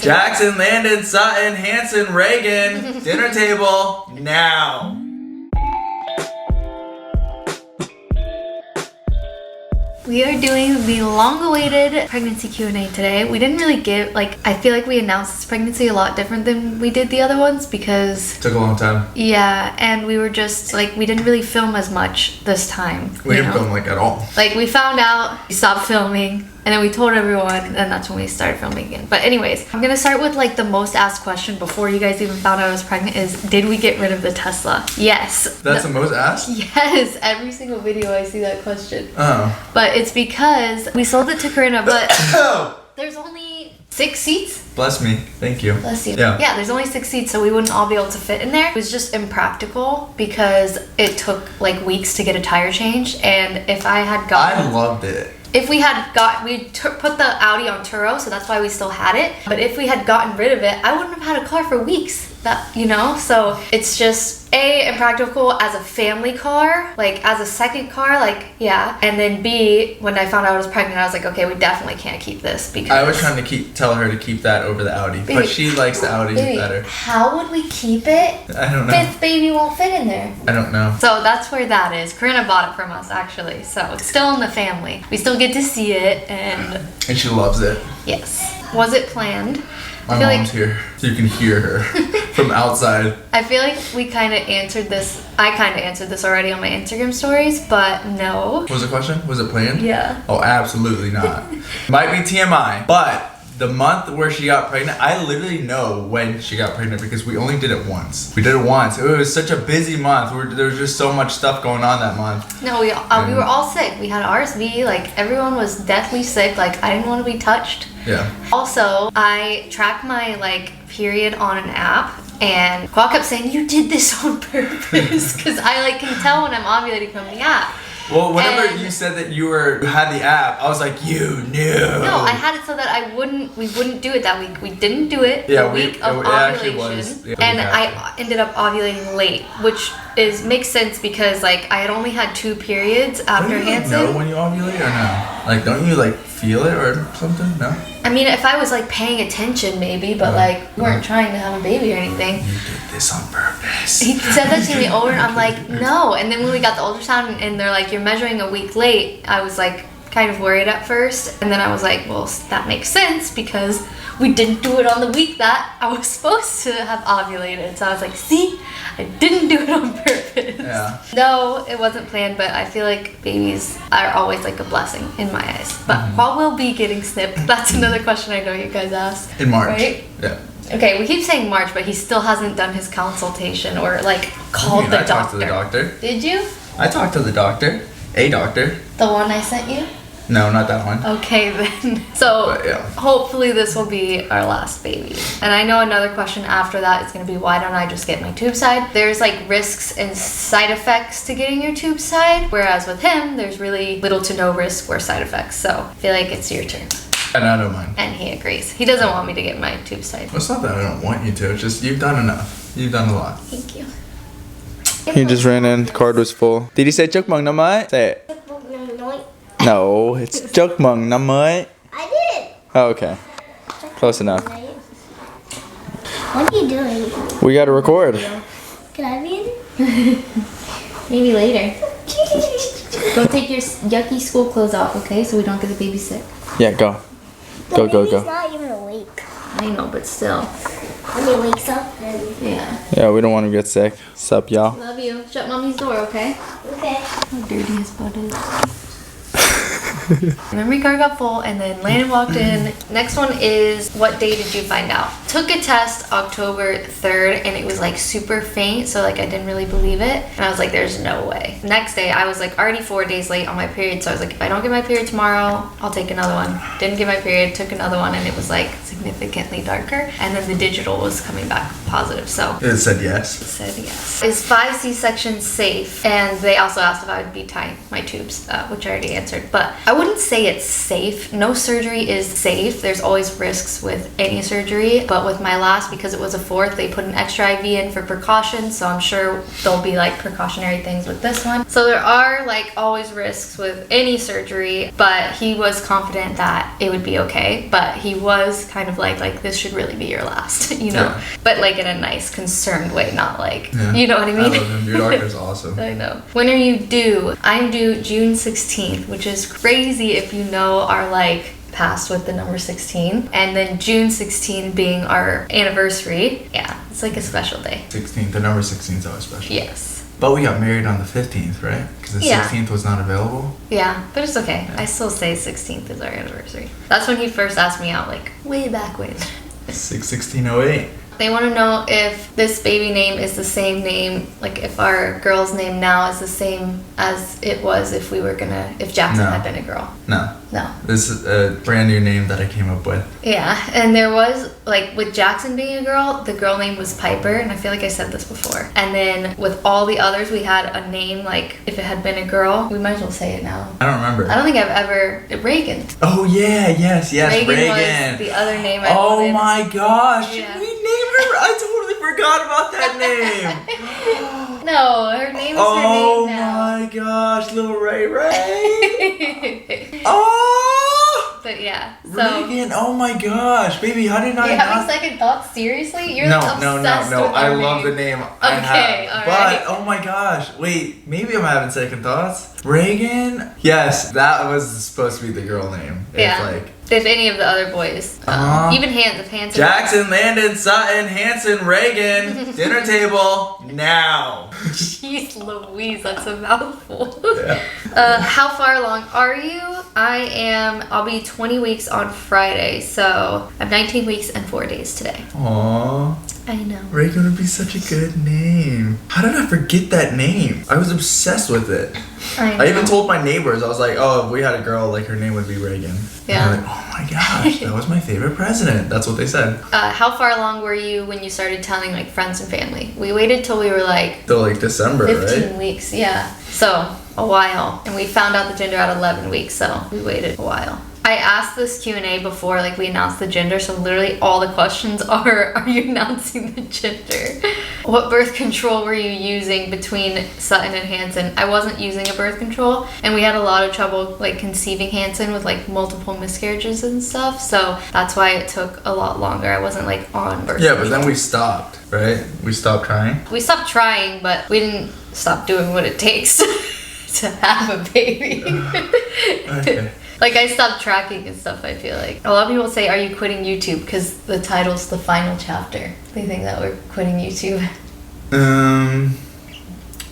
Jackson, Landon, Sutton, Hanson, Reagan, dinner table, now. We are doing the long-awaited pregnancy Q&A today. We didn't really give, I feel like we announced this pregnancy a lot different than we did the other ones because... Took a long time. Yeah, and we were just, we didn't really film as much this time. We didn't film, at all. We found out, we stopped filming, and then we told everyone, and that's when we started filming again. But anyways, I'm gonna start with, the most asked question before you guys even found out I was pregnant is, did we get rid of the Tesla? Yes. That's the most asked? Yes, every single video I see that question. Oh. But it's because we sold it to Keren, but there's only 6 seats. Bless me. Thank you. Bless you. Yeah, there's only 6 seats, so we wouldn't all be able to fit in there. It was just impractical because it took weeks to get a tire change, and if I had gotten... I loved it. If we had put the Audi on Turo, so that's why we still had it. But if we had gotten rid of it, I wouldn't have had a car for weeks. So it's just A, impractical as a family car, as a second car, yeah. And then B, when I found out I was pregnant, I was like, okay, we definitely can't keep this because... I was trying to tell her to keep that over the Audi, but she likes the Audi better. How would we keep it? I don't know. 5th baby won't fit in there. I don't know. So that's where that is. Keren bought it from us, actually. So it's still in the family. We still get to see it, and she loves it. Yes. Was it planned? My mom's here, so you can hear her from outside. I feel like we kind of answered this. I kind of answered this already on my Instagram stories, but no. What was the question? Was it planned? Yeah. Oh, absolutely not. Might be TMI, but the month where she got pregnant, I literally know when she got pregnant because we only did it once. We did it once. It was such a busy month. There was just so much stuff going on that month. No, we were all sick. We had RSV. Everyone was deathly sick. I didn't want to be touched. Yeah. Also, I track my period on an app, and Khoa kept saying, you did this on purpose because I can tell when I'm ovulating from the app. Well, whenever you said that you had the app, I was like, you knew. No, I had it so that we wouldn't do it that week. We didn't do it the week of ovulation. Yeah, and I ended up ovulating late, which makes sense because I had only had 2 periods after Hanson. Don't you know when you ovulate or no? Don't you feel it or something? No? I mean, if I was paying attention maybe, but we weren't trying to have a baby or anything. You did this on purpose. He said that to me over and I'm like, no. And then when we got the ultrasound and they're like, you're measuring a week late, I was kind of worried at first. And then I was like, well, that makes sense because we didn't do it on the week that I was supposed to have ovulated. So I was like, see, I didn't do it on purpose. Yeah. No, it wasn't planned, but I feel like babies are always a blessing in my eyes. But Khoa will be getting snipped. That's another question I know you guys asked. In March. Right? Yeah. Okay, we keep saying March, but he still hasn't done his consultation or called the doctor. I talked to the doctor. Did you? I talked to the doctor. A doctor. The one I sent you? No, not that one. Okay then. So hopefully this will be our last baby. And I know another question after that is going to be, why don't I just get my tube side? There's risks and side effects to getting your tube side, whereas with him there's really little to no risk or side effects. So I feel like it's your turn. And I don't mind. And he agrees. He doesn't want me to get my tube side. Well, it's not that I don't want you to, it's just you've done enough. You've done a lot. Thank you. He just ran in, the card was full. Did he say chúc mừng năm mới? Say it. No, it's chúc mừng năm mới. I did. Oh, okay. Close enough. What are you doing? We gotta record. Can I be in? Maybe later. Go take your yucky school clothes off, okay? So we don't get the baby sick. Yeah, go. Go. He's not even awake. I know, but still. When he wakes up, then... Yeah, we don't want him to get sick. Sup, y'all? Love you. Shut mommy's door, okay? Okay. How dirty his butt is. Memory card got full and then Landon walked in. Next one is, what day did you find out? Took a test October 3rd and it was super faint, so I didn't really believe it. And I was like, there's no way. Next day I was already 4 days late on my period, so I was like, if I don't get my period tomorrow, I'll take another one. Didn't get my period, took another one, and it was significantly darker. And then the digital was coming back positive, so. It said yes. It said yes. Is 5 C-sections safe? And they also asked if I would be tying my tubes, which I already answered. But I wouldn't say it's safe. No surgery is safe. There's always risks with any surgery, but But with my last, because it was a 4th, they put an extra IV in for precaution. So I'm sure there'll be like precautionary things with this one. So there are like always risks with any surgery, but he was confident that it would be okay. But he was kind of like this should really be your last, you know? Yeah. But like in a nice, concerned way, not like, you know what I mean? I love him. Your doctor's awesome. I know. When are you due? I'm due June 16th, which is crazy if you know our like past with the number 16, and then June 16 being our anniversary. Yeah, it's like a special day. 16th, the number 16 is always special. Yes. But we got married on the 15th, right? Because the Yeah. 16th was not available. Yeah, but it's okay. I still say 16th is our anniversary. That's when he first asked me out, like way back when. 1608. They want to know if this baby name is the same name, like if our girl's name now is the same as it was if Jackson No. had been a girl. No. No. This is a brand new name that I came up with. Yeah, and there was, like, with Jackson being a girl, the girl name was Piper, and I feel like I said this before. And then with all the others, we had a name, like, if it had been a girl, we might as well say it now. I don't remember. I don't think I've ever, Reagan. Oh, yeah, yes, Reagan Reagan. was the other name I Oh wanted. my gosh. Yeah. We named her. I totally forgot about that name. No, her name is Oh her name now. my gosh, little Ray Ray. Oh, But yeah, so. Reagan. Oh my gosh, baby, how did I You're having not? second thoughts? Seriously? You're No, obsessed no. with I our love the name. name. I Okay, have. alright. But oh my gosh, wait, maybe I'm having second thoughts. Reagan. Yes, that was supposed to be the girl name. Yeah. It's like If any of the other boys. Even Hanson. Jackson, Landon, Sutton, Hanson, Reagan. Dinner table now. Jeez Louise, that's a mouthful. Yeah. How far along are you? I'll be 20 weeks on Friday, so I'm 19 weeks and 4 days today. Aww. I know. Reagan would be such a good name. How did I forget that name? I was obsessed with it. I know. I even told my neighbors, I was like, oh, if we had a girl, like her name would be Reagan. Yeah. And they're like, oh my gosh, that was my favorite president. That's what they said. How far along were you when you started telling like friends and family? We waited till we were like Till like December, 15 right? weeks, yeah. So a while, and we found out the gender at 11 weeks, so we waited a while. I asked this Q&A before, like we announced the gender, so literally all the questions are you announcing the gender? What birth control were you using between Sutton and Hanson? I wasn't using a birth control, and we had a lot of trouble like conceiving Hanson with like multiple miscarriages and stuff, so that's why it took a lot longer. I wasn't like on birth Yeah, control. but then we stopped, right? We stopped trying. We stopped trying, but we didn't stop doing what it takes to have a baby. Okay. Like I stopped tracking and stuff, I feel like. A lot of people say, are you quitting YouTube? Because the title's the final chapter. They think that we're quitting YouTube.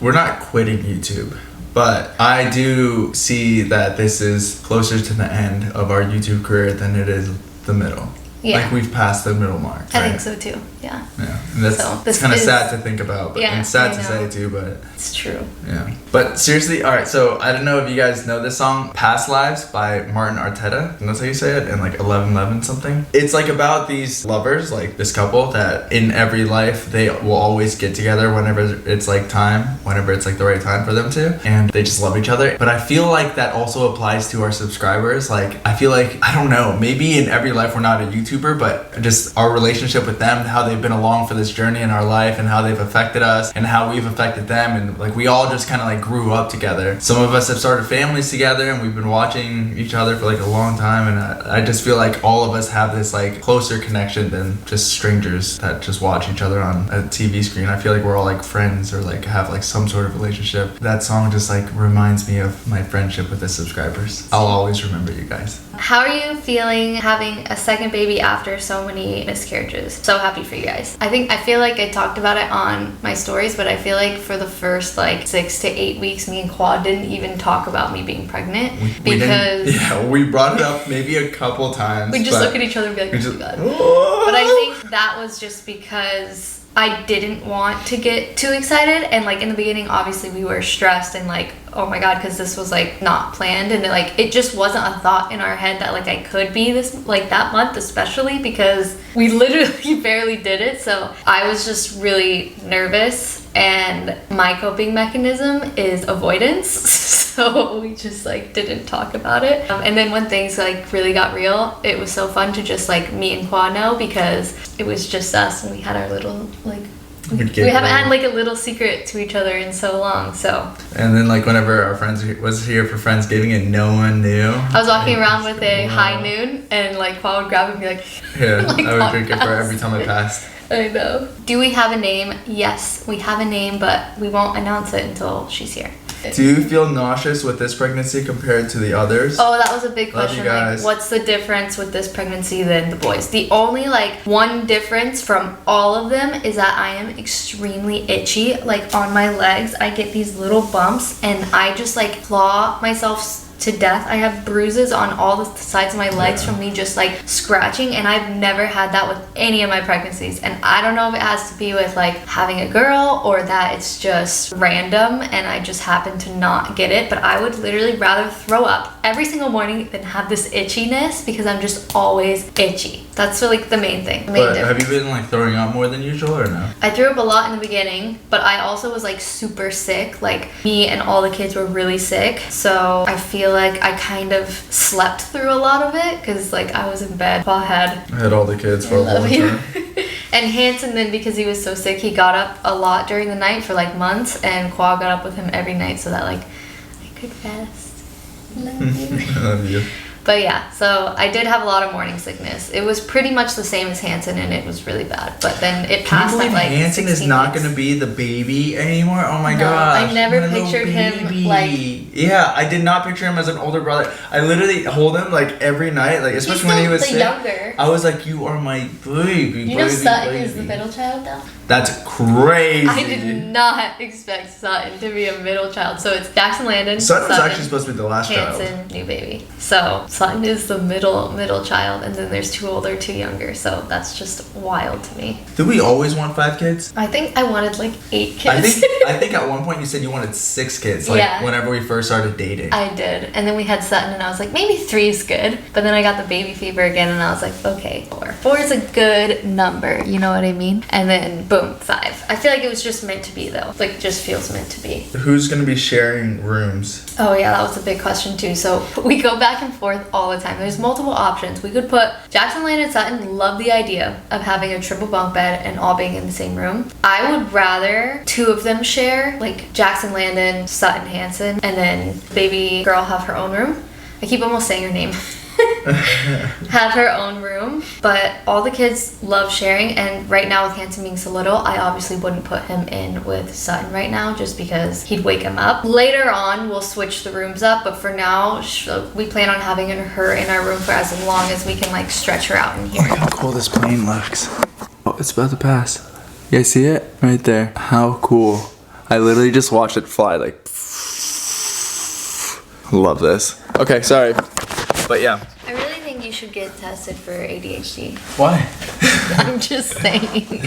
We're not quitting YouTube, but I do see that this is closer to the end of our YouTube career than it is the middle. Yeah. Like we've passed the middle mark. I right? think so too, yeah. Yeah, and that's So, it's this kind of is- sad to think about, but Yeah, and sad I to know. say too, but It's true. yeah. But seriously, all right. So I don't know if you guys know this song, "Past Lives" by Martin Arteta. And that's how you say it, and like 1111 something. It's like about these lovers, like this couple that in every life they will always get together whenever it's like time, whenever it's like the right time for them to, and they just love each other. But I feel like that also applies to our subscribers. Like I feel like I don't know, maybe in every life we're not a YouTuber, but just our relationship with them, how they've been along for this journey in our life, and how they've affected us, and how we've affected them, and like we all just kind of like grew up together. Some of us have started families together, and we've been watching each other for like a long time, and I just feel like all of us have this like closer connection than just strangers that just watch each other on a TV screen. I feel like we're all like friends or like have like some sort of relationship. That song just like reminds me of my friendship with the subscribers. I'll always remember you guys. How are you feeling having a second baby after so many miscarriages? So happy for you guys. I feel like I talked about it on my stories, but I feel like for the first like 6 to 8 weeks, me and Khoa didn't even talk about me being pregnant we brought it up maybe a couple times. we just but look at each other and be like, we oh just, my God. But I think that was just because I didn't want to get too excited, and like in the beginning obviously we were stressed and like oh my god, because this was like not planned, and it just wasn't a thought in our head that like I could be this like that month, especially because we literally barely did it. So I was just really nervous, and my coping mechanism is avoidance. So we just like didn't talk about it. And then when things like really got real, it was so fun to just like me and Khoa know, because it was just us and we had our little like we haven't had like a little secret to each other in so long. So and then like whenever our friends was here for Friendsgiving and no one knew, I was walking around with a high noon, and like Khoa would grab it and be like, yeah, like, I would drink it for every time I passed. I know. Do we have a name? Yes, we have a name, but we won't announce it until she's here. Do you feel nauseous with this pregnancy compared to the others? Oh, that was a big Love question. you guys. Like, what's the difference with this pregnancy than the boys? The only like one difference from all of them is that I am extremely itchy. Like on my legs, I get these little bumps, and I just like claw myself to death. I have bruises on all the sides of my legs from me just like scratching, and I've never had that with any of my pregnancies. And I don't know if it has to be with like having a girl or that it's just random and I just happen to not get it, but I would literally rather throw up every single morning than have this itchiness, because I'm just always itchy. That's really the main thing. But have you been like throwing up more than usual or no? I threw up a lot in the beginning, but I also was like super sick. Like me and all the kids were really sick, so I feel like I kind of slept through a lot of it because like I was in bed. I had all the kids for a long time. And Hanson, then because he was so sick, he got up a lot during the night for like months, and Khoa got up with him every night so that like I could rest. Love you. I love you. But yeah, so I did have a lot of morning sickness. It was pretty much the same as Hanson, and it was really bad. But then it passed at like Hanson 16 is not weeks. going to be the baby anymore? Oh my No, gosh. I never my little pictured him, baby. like- Yeah, I did not picture him as an older brother. I literally hold him like every night, like especially He's when he still was the sick. younger. I was like, you are my baby. You know baby, Sutton baby. is the middle child now? That's crazy. I did not expect Sutton to be a middle child. So it's Jackson Landon, Sutton was actually supposed to be the last child. Hanson, new baby. So Sutton is the middle child, and then there's 2 older, 2 younger. So that's just wild to me. Did we always want 5 kids? I think I wanted like 8 kids. I think at one point you said you wanted 6 kids, like Yeah. whenever we first started dating. I did. And then we had Sutton, and I was like, maybe 3 is good. But then I got the baby fever again, and I was like, okay, 4. 4 is a good number, you know what I mean? And then boom, 5. I feel like it was just meant to be though. Like, it just feels meant to be. Who's gonna be sharing rooms? Oh yeah, that was a big question too. So we go back and forth all the time. There's multiple options. We could put Jackson, Lane, and Sutton love the idea of having a triple bunk bed and all being in the same room. I would rather 2 of them share, like Jackson Landon, Sutton Hanson, and then baby girl have her own room. I keep almost saying her name. Have her own room, but all the kids love sharing, and right now with Hanson being so little, I obviously wouldn't put him in with Sutton right now just because he'd wake him up. Later on we'll switch the rooms up, but for now we plan on having her in our room for as long as we can like stretch her out in here. Look how cool this plane looks. Oh, it's about to pass. You guys see it? Right there. How cool. I literally just watched it fly like. Love this. Okay, sorry. But yeah. I really think you should get tested for ADHD. Why? I'm just saying.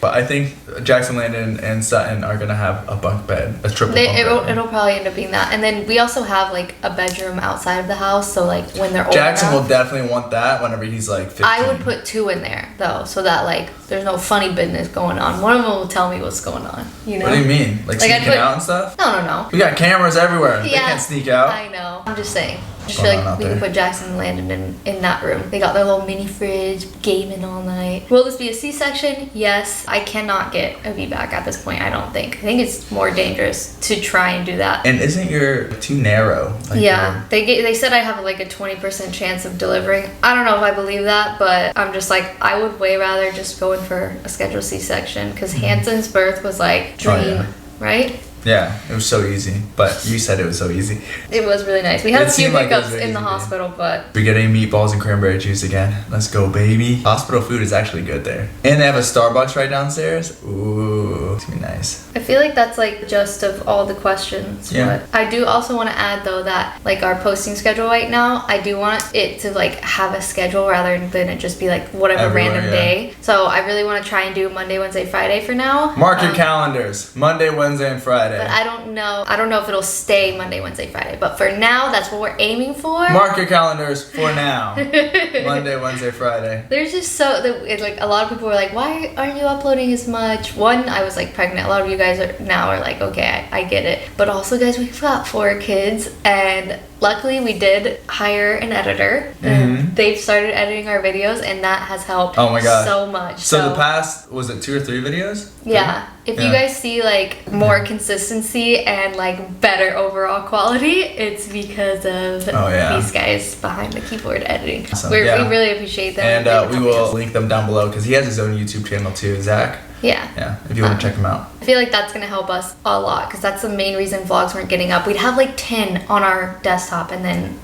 But I think Jackson Landon and Sutton are gonna have a bunk bed, a triple bunk bed. It'll probably end up being that. And then we also have like a bedroom outside of the house, so like when they're older Jackson enough, will definitely want that whenever he's like 15. I would put 2 in there though, so that like there's no funny business going on. One of them will tell me what's going on. You know? What do you mean? Like I'd sneaking out and stuff? No. We got cameras everywhere. They Yeah, can't sneak out. I know. I'm just saying. I just What's feel going on like we out can there? put Jackson and Landon in that room. They got their little mini fridge, gaming all night. Will this be a C-section? Yes. I cannot get a VBAC at this point, I don't think. I think it's more dangerous to try and do that. And isn't your too narrow? Like Yeah, they said I have like a 20% chance of delivering. I don't know if I believe that, but I'm just like, I would way rather just go in for a scheduled C-section because Hanson's birth was like dream, yeah. right? Yeah, it was so easy. But you said it was so easy. It was really nice. We had It a few seemed like it was hiccups very in the easy, yeah. hospital, but We're getting meatballs and cranberry juice again. Let's go, baby. Hospital food is actually good there. And they have a Starbucks right downstairs. Ooh, it's gonna be nice. I feel like that's like just of all the questions. Yeah. But I do also want to add though that like our posting schedule right now, I do want it to like have a schedule rather than it just be like whatever Everywhere, random yeah. day. So I really want to try and do Monday, Wednesday, Friday for now. Mark your calendars. Monday, Wednesday, and Friday. Friday. But I don't know if it'll stay Monday, Wednesday, Friday. But for now, that's what we're aiming for. Mark your calendars for now. Monday, Wednesday, Friday. There's just like a lot of people were like, why aren't you uploading as much? One, I was like pregnant. A lot of you guys are like, okay, I get it. But also, guys, we've got 4 kids, and luckily we did hire an editor. And they've started editing our videos, and that has helped so much. So the past, was it 2 or 3 videos? Yeah. If you guys see like more consistency and like better overall quality, it's because of these guys behind the keyboard editing. Awesome. We really appreciate them. And we will link them down below because he has his own YouTube channel too, Zach. Yeah, if you want to check him out. I feel like that's gonna help us a lot because that's the main reason vlogs weren't getting up. We'd have like 10 on our desktop, and then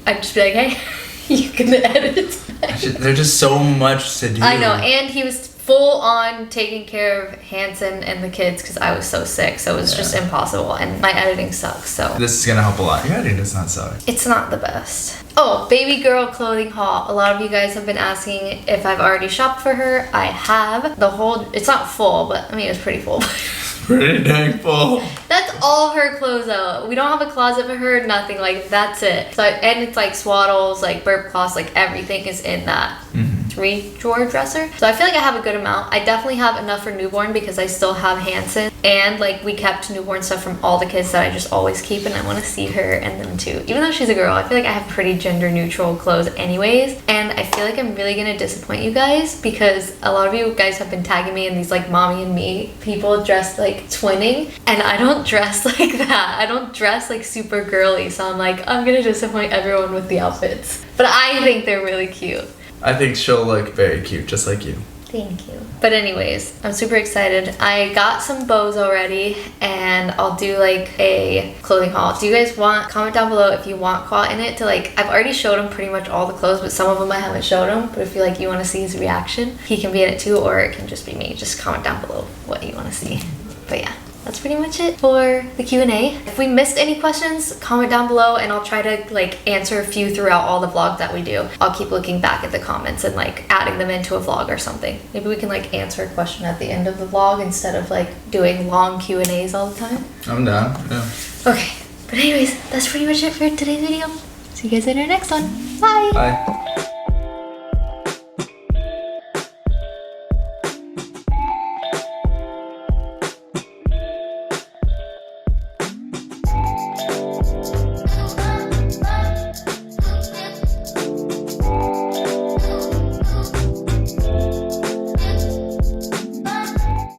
I'd just be like, hey, you can edit. There's just so much to do. I know, and he was full on taking care of Hanson and the kids because I was so sick, so it was just impossible, and my editing sucks. So this is gonna help a lot. Your editing does not suck. It's not the best. Oh, baby girl clothing haul. A lot of you guys have been asking if I've already shopped for her. I have. It's not full, but I mean it's pretty full. Pretty dang full. That's all of her clothes though. We don't have a closet for her, nothing, like that's it. So, and it's like swaddles, like burp cloths, like everything is in that 3-drawer dresser. So I feel like I have a good amount. I definitely have enough for newborn because I still have Hanson, and like we kept newborn stuff from all the kids that I just always keep, and I want to see her and them too. Even though she's a girl, I feel like I have pretty gender neutral clothes anyways, and I feel like I'm really gonna disappoint you guys because a lot of you guys have been tagging me in these like mommy and me people dressed like twinning, and I don't dress like that. I don't dress like super girly, so I'm like, I'm gonna disappoint everyone with the outfits. But I think they're really cute. I think she'll look very cute, just like you. Thank you. But anyways, I'm super excited. I got some bows already, and I'll do like a clothing haul. Do you guys comment down below if you want Khoa in it to like, I've already showed him pretty much all the clothes, but some of them I haven't showed him. But if you like, you want to see his reaction, he can be in it too, or it can just be me. Just comment down below what you want to see. But yeah, that's pretty much it for the Q&A. If we missed any questions, comment down below, and I'll try to like answer a few throughout all the vlogs that we do. I'll keep looking back at the comments and like adding them into a vlog or something. Maybe we can like answer a question at the end of the vlog instead of like doing long Q&As all the time. I'm down, yeah. Okay, but anyways, that's pretty much it for today's video. See you guys in our next one. Bye! Bye.